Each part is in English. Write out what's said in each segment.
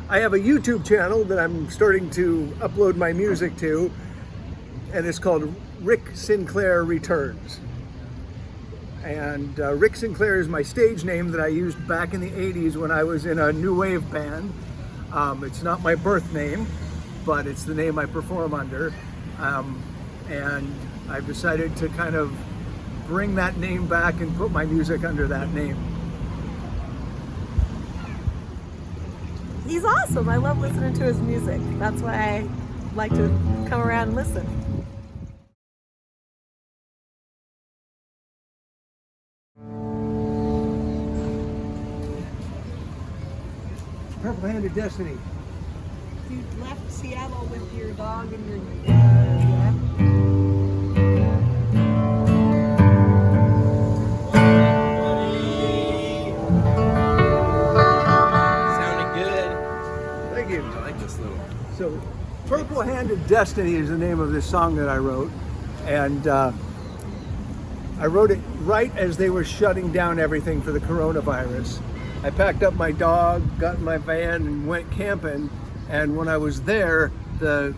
I have a YouTube channel that I'm starting to upload my music to, and it's called Sinclair Returns. And Rick Sinclair is my stage name that I used back in the 80s when I was in a new wave band. It's not my birth name, but it's the name I perform under. And I've decided to kind of bring that name back and put my music under that name. He's awesome. I love listening to his music. That's why I like to come around and listen. Purple-handed Destiny. You left Seattle with your dog and your yeah. Sounded good. Thank you. I like this little. So, Purple-handed Destiny is the name of this song that I wrote, and I wrote it right as they were shutting down everything for the coronavirus. I packed up my dog, got in my van, and went camping. And when I was there, the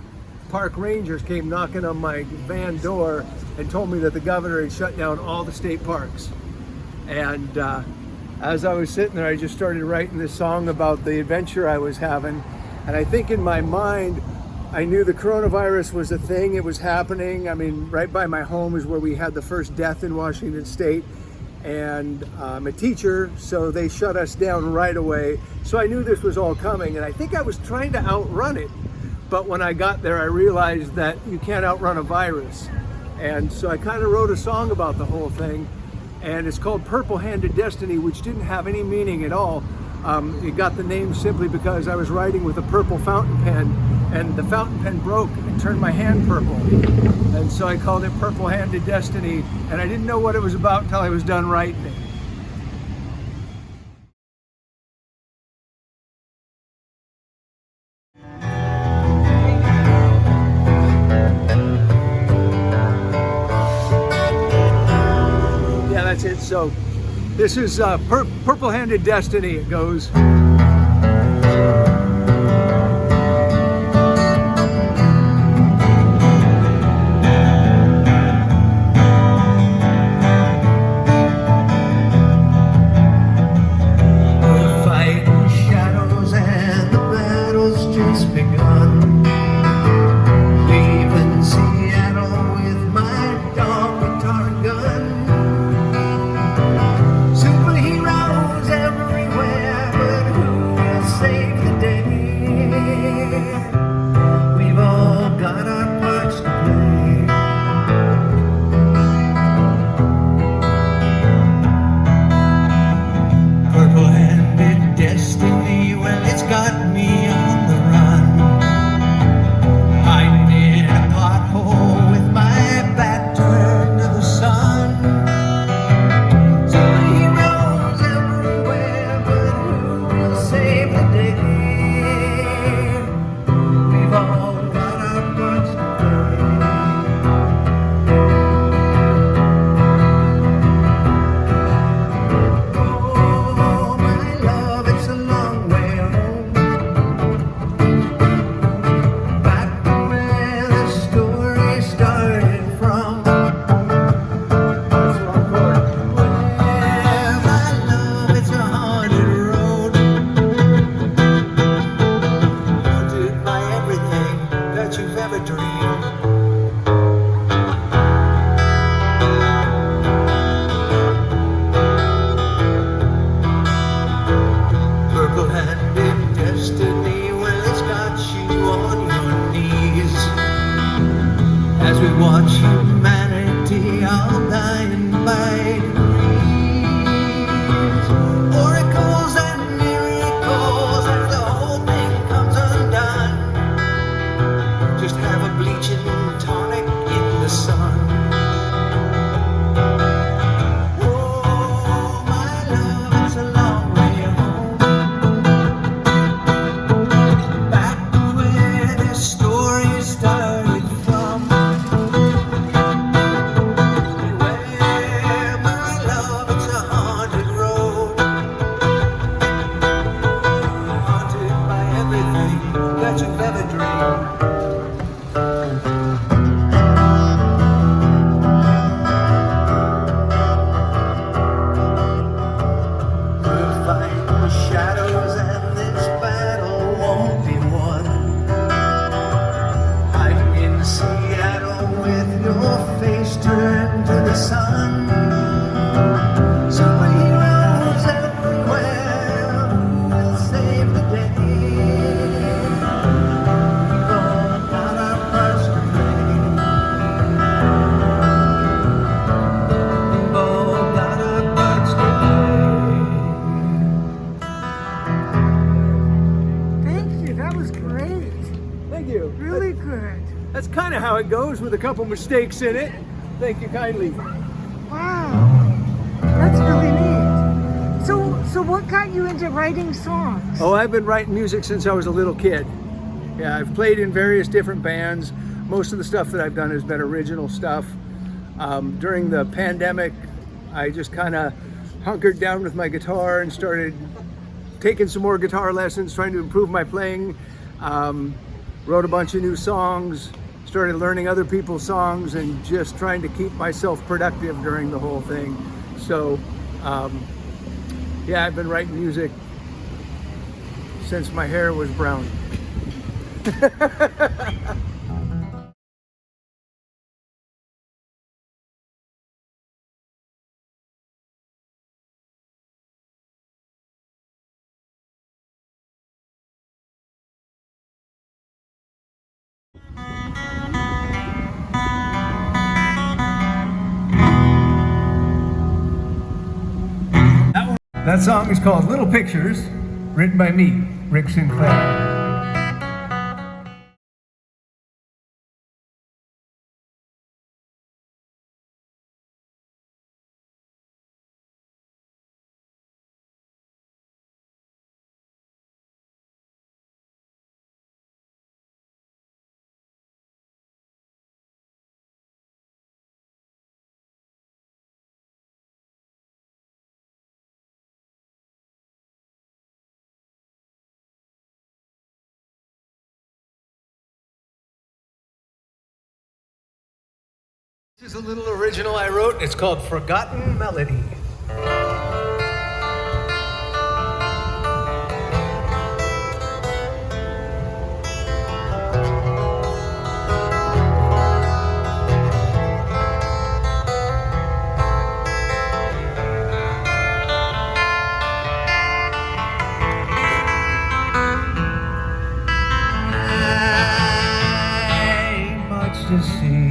park rangers came knocking on my van door and told me that the governor had shut down all the state parks. And as I was sitting there, I just started writing this song about the adventure I was having. And I think in my mind, I knew the coronavirus was a thing, it was happening. I mean, right by my home is where we had the first death in Washington State. And I'm a teacher, so they shut us down right away. So I knew this was all coming, and I think I was trying to outrun it. But when I got there, I realized that you can't outrun a virus. And so I kind of wrote a song about the whole thing, and it's called Purple-handed Destiny, which didn't have any meaning at all. It got the name simply because I was writing with a purple fountain pen, and the fountain pen broke and turned my hand purple. And so I called it Purple-handed Destiny, and I didn't know what it was about until I was done writing it. Yeah, that's it. So this is Purple-handed Destiny. It goes. As we watch humanity all dying by degrees, oracles and miracles as the whole thing comes undone. Just have a bleaching tonic in the sun. Oh, my love, it's a long way home, back to where this story started from. Where my Thank you. Really good. That's kind of how it goes with a couple mistakes in it. Thank you kindly. Wow. That's really neat. So what got you into writing songs? Oh, I've been writing music since I was a little kid. Yeah, I've played in various different bands. Most of the stuff that I've done has been original stuff. During the pandemic, I just kind of hunkered down with my guitar and started taking some more guitar lessons, trying to improve my playing. Wrote a bunch of new songs, started learning other people's songs, and just trying to keep myself productive during the whole thing. So, yeah, I've been writing music since my hair was brown. That song is called Little Pictures, written by me, Rick Sinclair. This is a little original I wrote. It's called Forgotten Melody. Ain't much to see.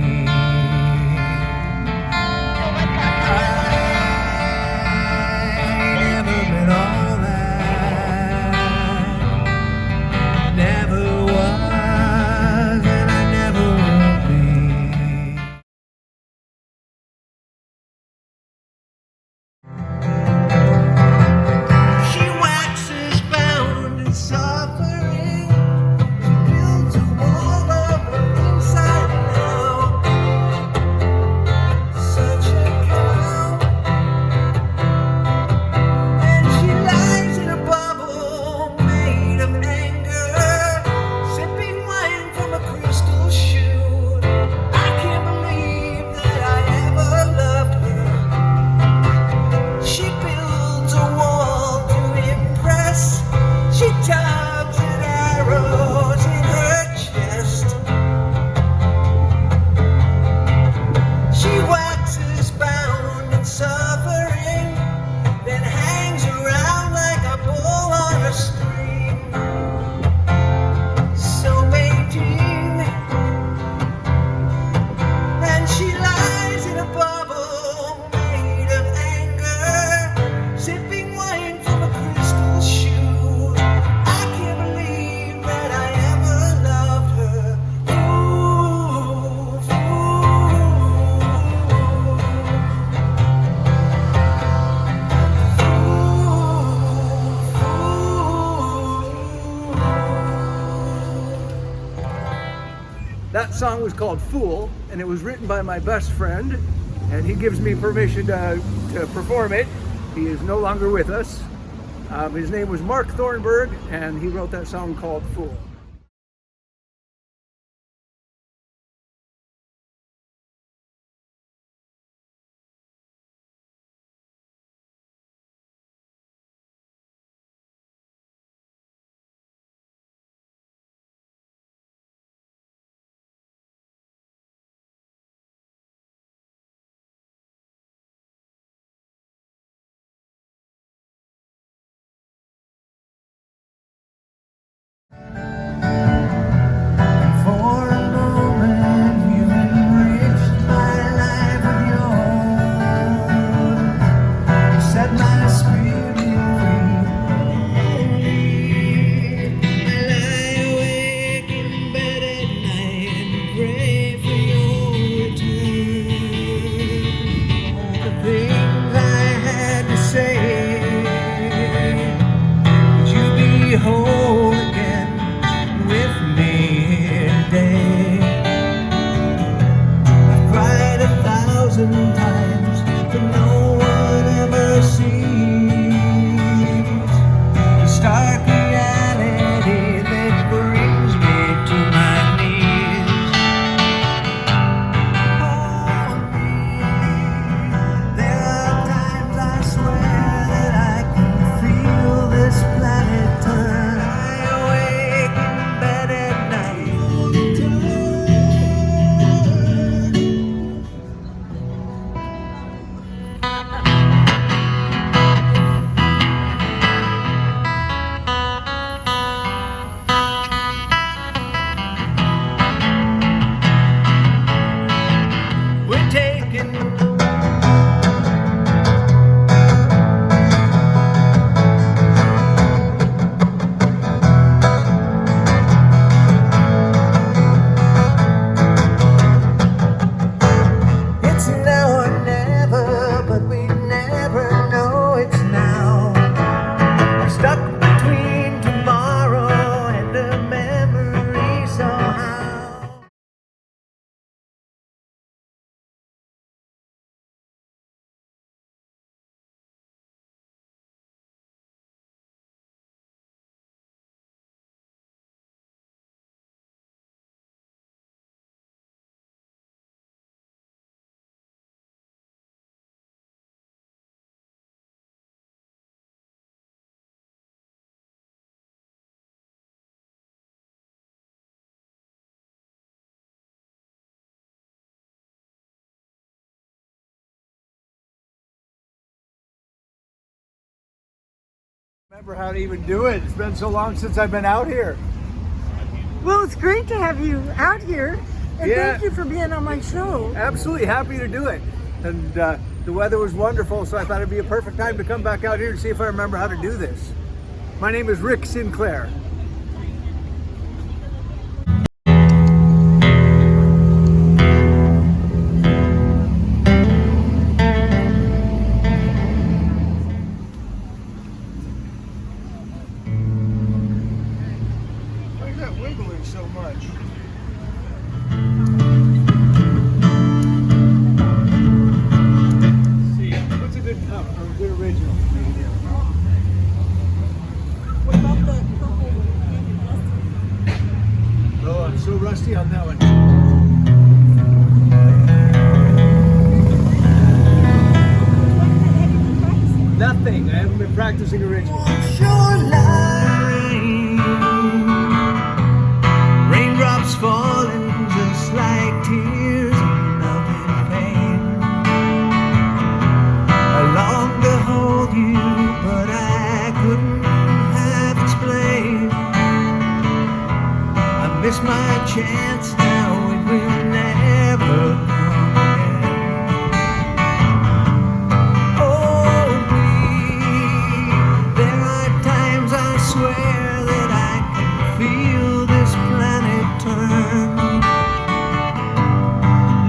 That song was called Fool, and it was written by my best friend, and he gives me permission to perform it. He is no longer with us. His name was Mark Thornburg, and he wrote that song called Fool. remember how to even do it. It's been so long since I've been out here. Well, it's great to have you out here, and Yeah. thank you for being on my show. Absolutely happy to do it. And the weather was wonderful, so I thought it'd be a perfect time to come back out here to see if I remember how to do this. My name is Rick Sinclair. Why is that wiggling so much? What's a good cup or a good original? What about the purple one? Oh, I'm so rusty on that one. Nothing. I haven't been practicing original. Raindrops falling just like tears of love and pain. I long to hold you, but I couldn't have explained. I missed my chance, now it will never come again. Hold me, there are times I swear that I can feel this planet turn.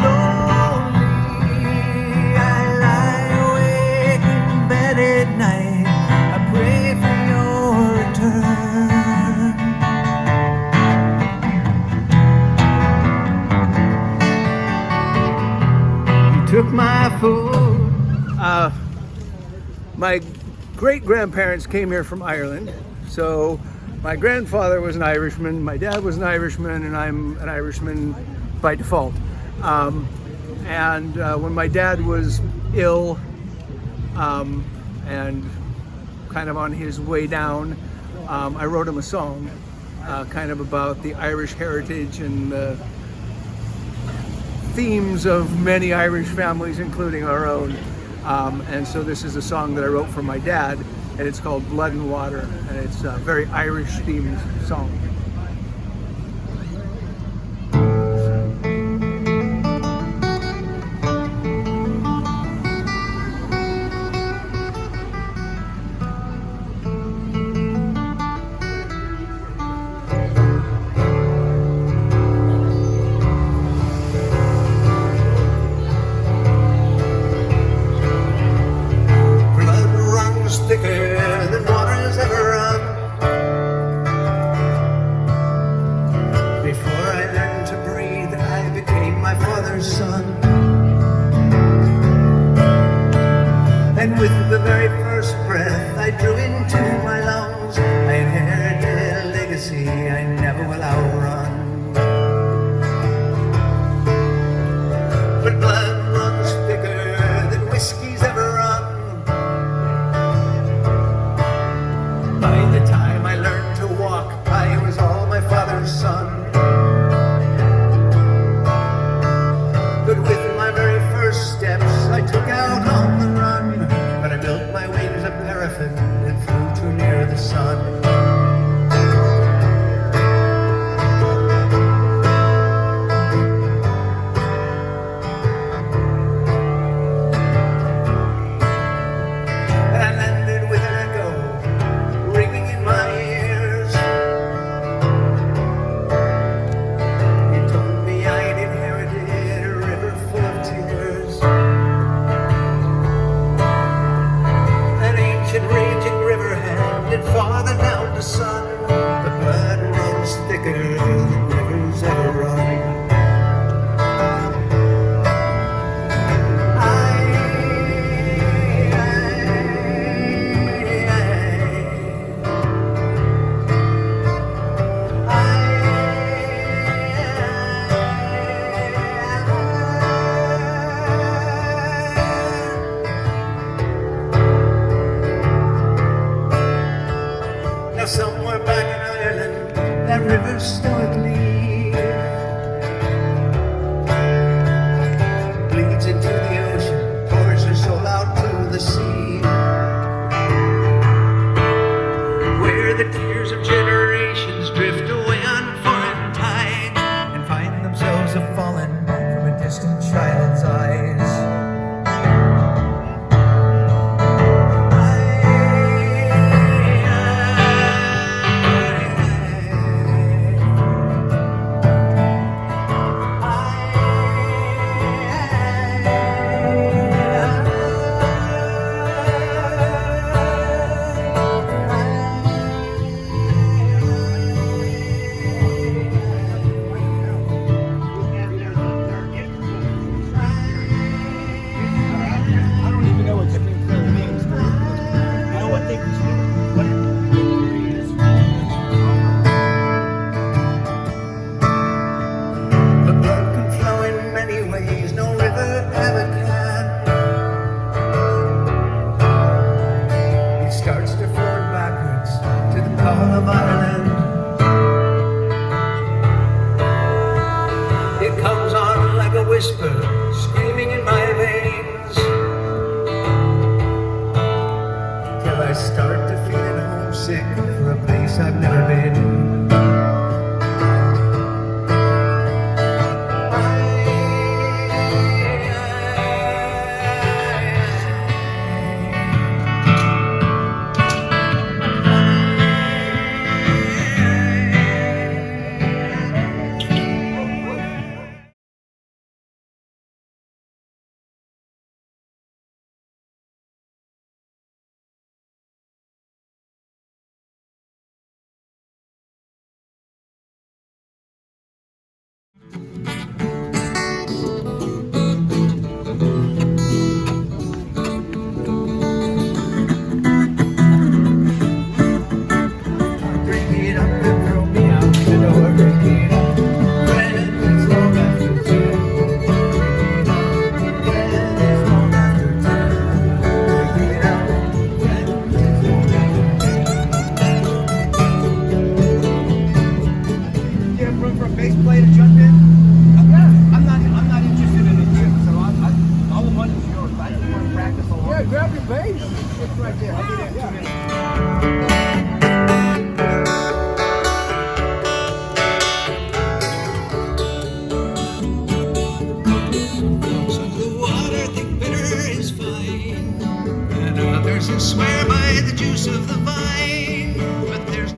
Lonely, I lie awake in bed at night. I pray for your return. You took my food. My great-grandparents came here from Ireland. So my grandfather was an Irishman, my dad was an Irishman, and I'm an Irishman by default. When my dad was ill and kind of on his way down, I wrote him a song kind of about the Irish heritage and the themes of many Irish families, including our own. And so this is a song that I wrote for my dad, and it's called Blood and Water, and it's a very Irish themed song. Blood runs thicker than water's ever run. Before I learned to breathe, I became my father's son. And with the very first breath I drew into my lungs, I inherited a legacy I never will outrun. But blood runs thicker than whiskey's ever run. By the time I learned to walk, I was all my father's son. But with my very first steps, I took out on the run. But I built my wings of paraffin and flew too near the sun. And I landed with an echo ringing in my ears. It told me I'd inherited a river full of tears. An ancient raging river handed farther down the sun. The blood runs thicker than rivers ever run. Now somewhere back in Ireland, that river stoically bleeds into the ocean, pours her soul out to the sea. whisper screaming in my veins, till I start to feeling homesick for a place I've never been. Grab your bass. It's right there. I'll be there in 2 minutes. Some of the water think bitter is fine, and others who swear by the juice of the vine.